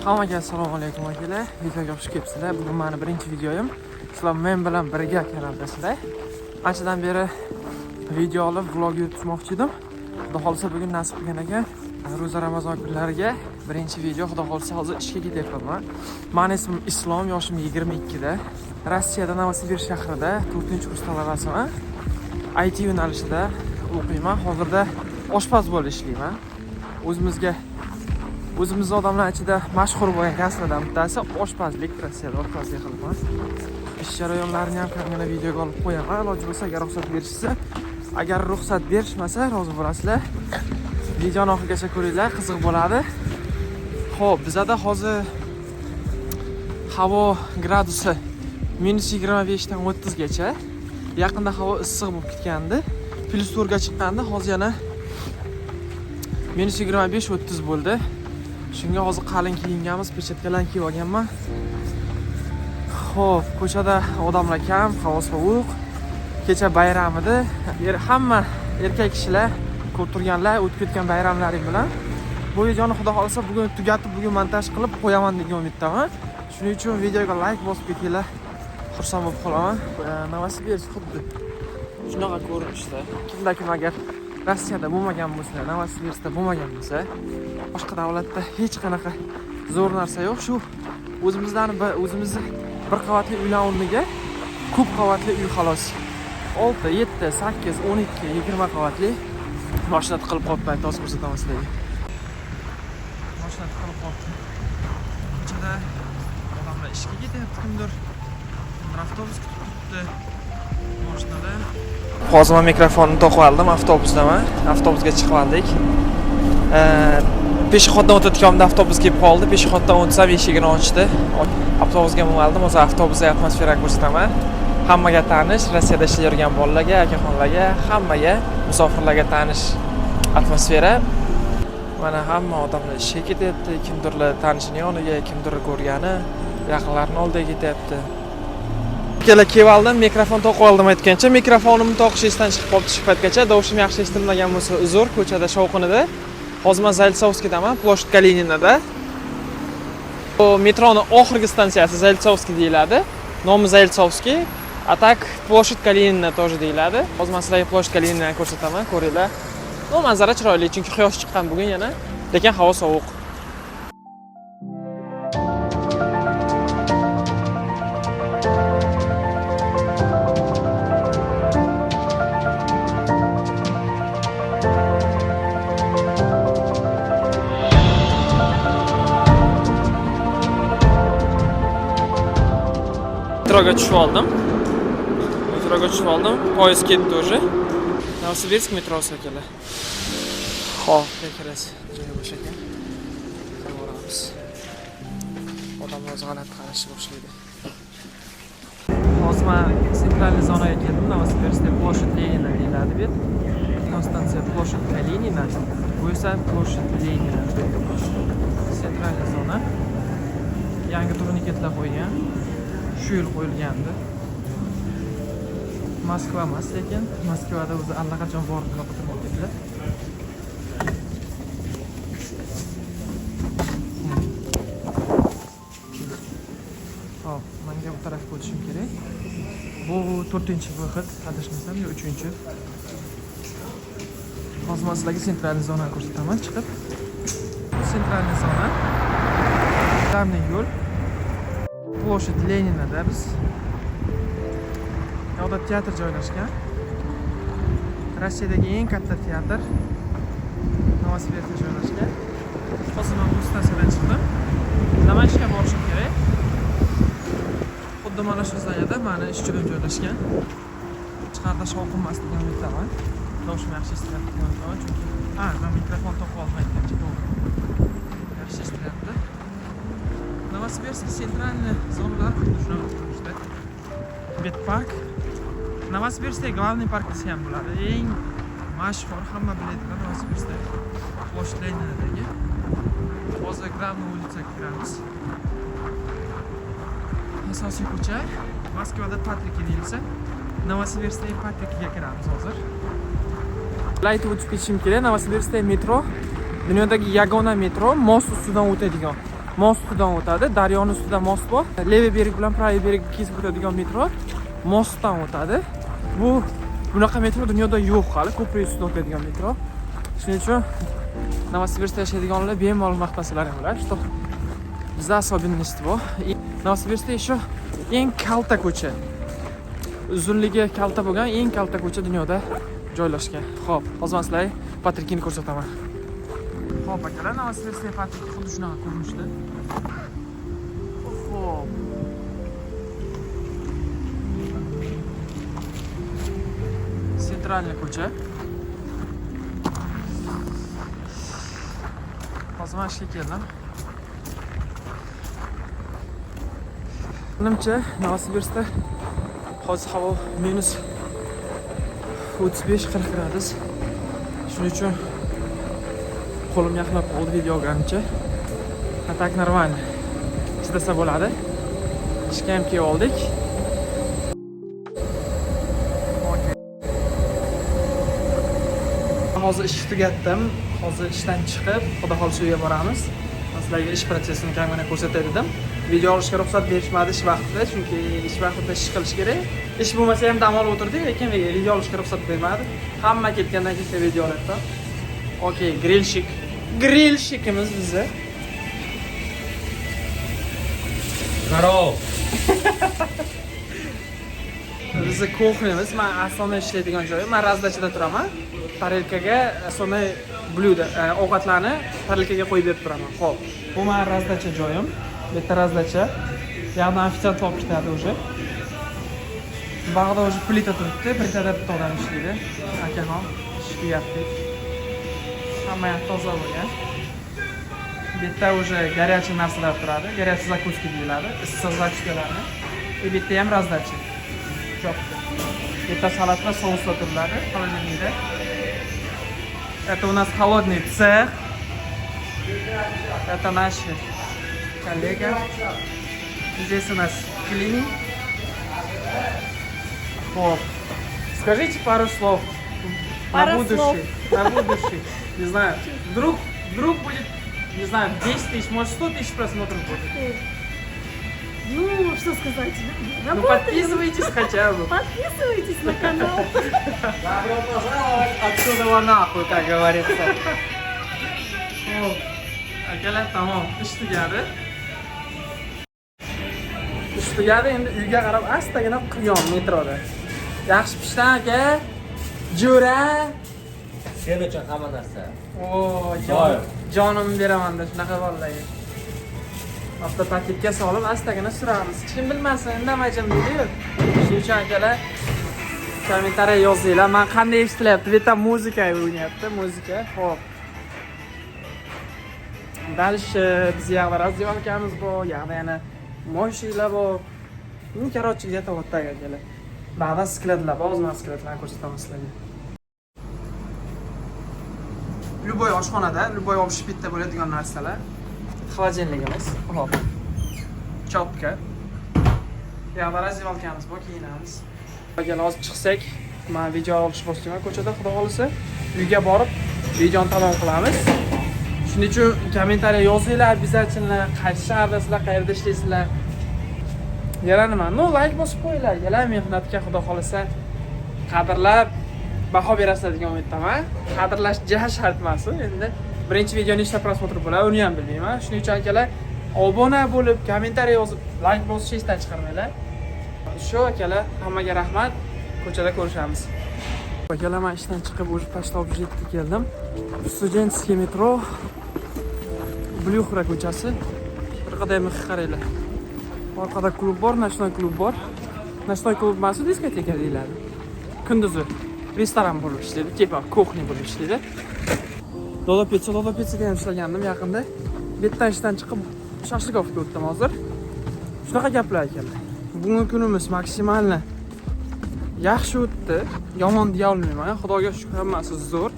Hammaga assalomu alaykum akalar. Videoga xush kelibsizlar. Bugun meni birinchi videoyim. Sizlar men bilan birga kanaldasizlar. Anchadan beri video olib vlog yuritmoqchi edim. Xudo xolisa bugun nasib qilgan ekan. Ro'za Ramazon kunlariga birinchi video. Xudo xolisa hozir ishga ketyapman. Meni ismim Islom, yoshim 22 da. Rossiyada Novosibirsk shahrida 4-kurs talabasiman. IT yo'nalishida o'qiyman. Hozirda oshpaz bo'lib ishlayman. O'zimiz odamlar ichida mashhur bo'lgan kasblardan bittasi oshpazlik, Rossiyada oshpazlik qilaman. Ish jarayonlarini ham kamgina videoga olib qo'yaman. Iloji bo'lsa, agar ruxsat berishsa, agar ruxsat berishmasa, rozi bo'lasizlar. Videoni oxirigacha ko'ringlar, qiziq bo'ladi. Xo'p, bizda hozir havo gradusi -25 dan 30 gacha. Yaqinda havo issiq bo'lib ketgandi. +4 ga chiqqandi, hozir yana -25-30 bo'ldi. Shunga hozir qalin kiyinganmiz, pechatkalarni kiyib olganman. Xo'p, ko'chada odamlar kam, havo sovuq. Kecha bayram edi. Hamma erkak kishilar ko'p turganlar o'tib ketgan bayramlaring bilan bu videoni xudo xolisa bugun tugatib, bugun montaj qilib qo'yaman degan umiddaman. Shuning uchun videoga like bosib ketinglar. Xursand bo'lib qolaman. Novosibirsk xuddi shunaqa ko'rinishda. Kimda-kim agar Rossiyada bo'lmagan bo'lsa, Novosibirskda bo'lmagan bo'lsa, boshqa davlatda hech qanaqa zo'r narsa yo'q. Shu o'zimizni bir qavatli uylar o'rniga ko'p qavatli uy xolos. 6, 7, 8, 12, 20 qavatli mashina tiqilib qolibdi, aytib ko'rsataman sizlarga. Mashina tiqilib qolibdi. Ko'chada odamlar ishga ketyapti, kimdir avtobus kutib turibdi. Mashinalar. Hozir men mikrofonni to'qib oldim, avtobusdaman. Avtobusga chiqib oldik. Peshxoddan o'tayotganimda avtobus kelib qoldi. Peshxoddan o'tsam eshigini ochdi. Avtobusga mindim. O'zi avtobusda atmosferani ko'rsataman. Hammaga tanish, Rossiyada ishlayotgan bolalarga, akaxonlarga, hammaga, musofirlarga tanish atmosfera. Mana hamma odamlar ishga ketyapti, kimdirlar tanishini yoniga, kimdir ko'rgani, yaqinlarini oldiga ketyapti. Kelib oldim, mikrofon to'qib oldim aytgancha, mikrofonimni toqish esdan chiqib qolibdi shu paytgacha. Dovushim yaxshi eshitilmagan bo'lsa uzr, ko'chada shovqinida. Hozir men Zayltsovskiydaman, Ploshad Kalininada. Bu metroning oxirgi stansiyasi Zayltsovskiy deyiladi. Nomi Zayltsovskiy, a tak Ploshad Kalinina тоже deyiladi. Hozir men sizlarga Ploshad Kalininani ko'rsataman, ko'ringlar. Bu manzara chiroyli, chunki quyosh chiqqan bugun yana, lekin havo sovuq. Metroga tushib oldim. Poyezd ketdi уже. Novosibirsk metrosi akalar. Xo'p, kirasiz. Joyi bo'sh ekan. Boramiz. Odamlar o'zi g'alati qarashni boshlaydi. Hozir men sentralniy zonaga keldim. Novosibirskda Ploshad Lenina deyiladi bu. Stansiya Ploshad Kalinina, bu esa Ploshad Lenina. Sentralniy zona. Yangi turniketlar qo'ygan. Shu yil qo'yilgandi. Moskva emas, lekin Moskvada o'zi allaqachon borib o'tirmoqdalar. Hop, menga bu tarafga o'tishim kerak. Bu 4-vyxod, adashmasam, yo 3-chi. Hozir men sizlarga sentralniy zonani ko'rsataman chiqib. Sentralniy zona. Damni yo'l. Ploshad Leninada biz. Yo'da teatr joylashgan. Rossiyadagi eng katta teatr Novosibirskda joylashgan. Hozir men bu stansiyadan chiqdim. Namanchga borishim kerak. Xuddi mana shu zonada meni ish joyim joylashgan. Chiqarda shovqinmasligini umiddaman. Dovushim yaxshi eshitilyapti demoqchiman, chunki men mikrofon to'qib olmayotgancha to'g'ri. Yaxshi eshitilyapti. Novosibirsk sentralniy zonalar xuddi shunaqa turishda. Betpark. Novosibirskda главный park desa ham bo'ladi. Eng mashhur, hamma biladigan Novosibirskda Ploshad Leninadagi. Hozir Glavniy улицаga kiramiz. Asosiy ko'cha. Moskvada Patriki deyilsa, Novosibirskda Patrikiga kiramiz hozir. Aytib o'tib ketishim kerak. Novosibirskda metro dunyodagi yagona metro most ustidan o'tadigan most ustidan o'tadi. Daryoni ustida most bor. Levi berg bilan pravi bergga kesib o'tadigan metro mostdan o'tadi. Bunaqa metro dunyoda yo'q hali, ko'prik ustidan o'tadigan metro. Shuning uchun Novosibirskda yashaydiganlar bemalol maqtasalaring bo'ladi. Что bizda особенность bor. Novosibirskda еще eng kalta ko'cha. Uzunligi kalta bo'lgan eng kalta ko'cha dunyoda joylashgan. Xo'p, hozir men sizlarga Patrikini ko'rsataman. Xo'p, akalar, Novosibirskda Patrik xuddi shunaqa ko'rinishda. Xo'p. Sentralniy ko'cha. Hozir men ishga keldim. Menimcha Novosibirskda hozir havo minus 35-40 gradus. Shuning uchun qo'lim yaxlab qoldi video olganimcha. Tak normal. Chidasa bo'ladi. Ishga ham kelib oldik. Hozir ishni tugatdim. Hozir ishdan chiqib, xudo xolisa uyga boramiz. Sizlarga ish protsessini kamina ko'rsatay dedim. Video olishga ruxsat berishmadi ish vaqtida, chunki ish vaqtida ish qilish kerak. Ish bo'lmasa ham dam olib o'tirdik, lekin video olishga ruxsat bermadi. Hamma ketgandan keyin video olyapti. Okey, grillshikimiz bizni. Здорово. Bizni kuxnyamiz, men asosiy ishlaydigan joyim. Men razdachada turaman. Tarelkaga asosiy blyuda, ovqatlarni tarelkaga qo'yib berib turaman. Xo'p, bu men razdacha joyim. Bu yerda razdacha. Yana ofitsiant olib ketadi уже. Bag'da уже plita turibdi, plitada bitta odam ishlaydi. Akaxon ishlayapti. Hamma ham toza bo'lgan. Bu yerda уже горячий narsalar turadi. Горячий закуски deyiladi. Issiq zakuskalarni. Bu yerda ham razdacha. Chopdi. Bu yerda salat va souslar turiladi. Холодильникda. Это у нас холодный цех. Это наш коллега. Здесь у нас клининг. Хоп. Скажите пару слов на будущее. На будущее. Не знаю, вдруг будет, не знаю, 10 тысяч, может 100 тысяч просмотров будет. Ну, что сказать? Ну, подписывайтесь хотя бы. Подписывайтесь на канал. Добро пожаловать отсюда нахуй, как говорится. Akalar, tamam, ish tugadi. Ish tugadi, endi uyga qarab astagina qiyom metroda. Yaxshi pishdan aka. Jo'ra. Sen uchun hamma narsa. O, jonim beraman deb shunaqa vallahi. Avtopaketga solib astagina suramiz. Hech kim bilmasin, indamajim deydi-yu. Shuning uchun akalar kommentariy yozinglar. Men qanday eshitilyapti? Bu yerda muzika o'ynayapti, muzika. Xo'p. Дальше biz yoqda razyonkamiz bor, yoqda yana moshinalar bor. Ну, короче, где-то вот так akalar. Ba'da skladlar bor, o'zim skladlarni ko'rsataman sizlarga. Любой oshxonada, любой общепитda bo'ladigan narsalar. Холодильнигimiz, hop. Chopka. Yoqda razyonkamiz bor, kiyinamiz. Agar hozir chiqsak, men video olish boshlayman ko'chada, xudo xolisa. Uyga borib videoni tamom qilamiz. Shuning uchun kommentariy yozinglar, obязательно qaysi shahardasizlar, qayerda ishlaysizlar. Yana nima? No, like bosib qo'yinglar. Yana mehnatga xudo xolisa qadrlab baho berasizlar degan umiddaman. Qadrlash jihat shart emas. Endi birinchi video nechta prosmotr bo'ladi, uni ham bilmayman. Shuning uchun akalar, obuna bo'lib, kommentariy yozib, like bosishni esdan chiqarmanglar. Shu akalar, hammaga rahmat. Ko'chada ko'rishamiz. Akalar, men ishdan chiqib, o'sha pochta objektga keldim. Studentskiy metro Blyuxra ko'chasi. Bir qadam qaranglar. Orqada klub bor, Nashnoy klub bor. Nashnoy klub emas, diskoteka deyiladi. Kunduzi restoran bo'lib ishlaydi, tepa kuxnya bo'lib ishlaydi. Dodo Pizza ham ishlagandim yaqinda. Bu yerdan ishdan chiqib Shashlikovga o'tdim hozir. Shunaqa gaplar ekanlar. Bugungi kunimiz maksimalni yaxshi o'tdi. Yomon deya olmayman. Xudoga shukr, hammasi zo'r.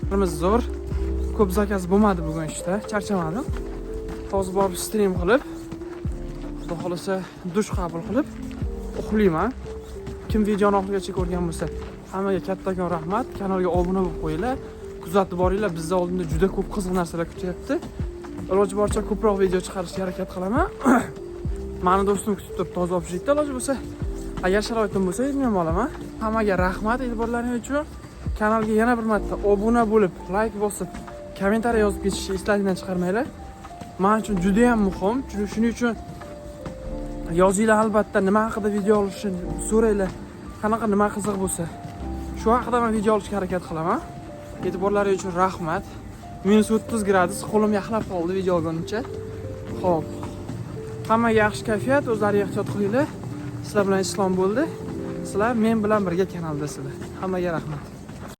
Birimiz zo'r. Ko'p zakaz bo'lmadi bugun ishda. Charchamadim. Hozir borib stream qilib, xudo xolasa dush qabul qilib uxlayman. Kim videoni oxirigacha ko'rgan bo'lsa, hammaga kattakon rahmat. Kanalga obuna bo'lib qo'yinglar. Kuzatib boringlar. Bizda oldinda juda ko'p qiziq narsalar kutyapti. iloji boricha ko'proq video chiqarishga harakat qilaman. Mani do'stim kutib turibdi, toza obshikda iloji bo'lsa. Agar sharoitim bo'lsa, o'zim ham olaman. Hammaga rahmat e'tiborlaringiz uchun. Kanalga yana bir marta obuna bo'lib, like bosib, kommentariy yozib ketishni eslangdan chiqarmanglar. Men uchun juda ham muhim. Shuning uchun yozinglar albatta nima haqida video olishni so'ranglar. Qanaqa nima qiziq bo'lsa, shu haqida men video olishga harakat qilaman. E'tiborlaringiz uchun rahmat. -30 gradus, qo'lim yaxlab qoldi video olguncha. Xo'p. Hammaga yaxshi kayfiyat, o'zlariga ehtiyot qilinglar. Sizlar bilan Islom bo'ldi. Sizlar men bilan birga kanaldasizlar. Hammaga rahmat.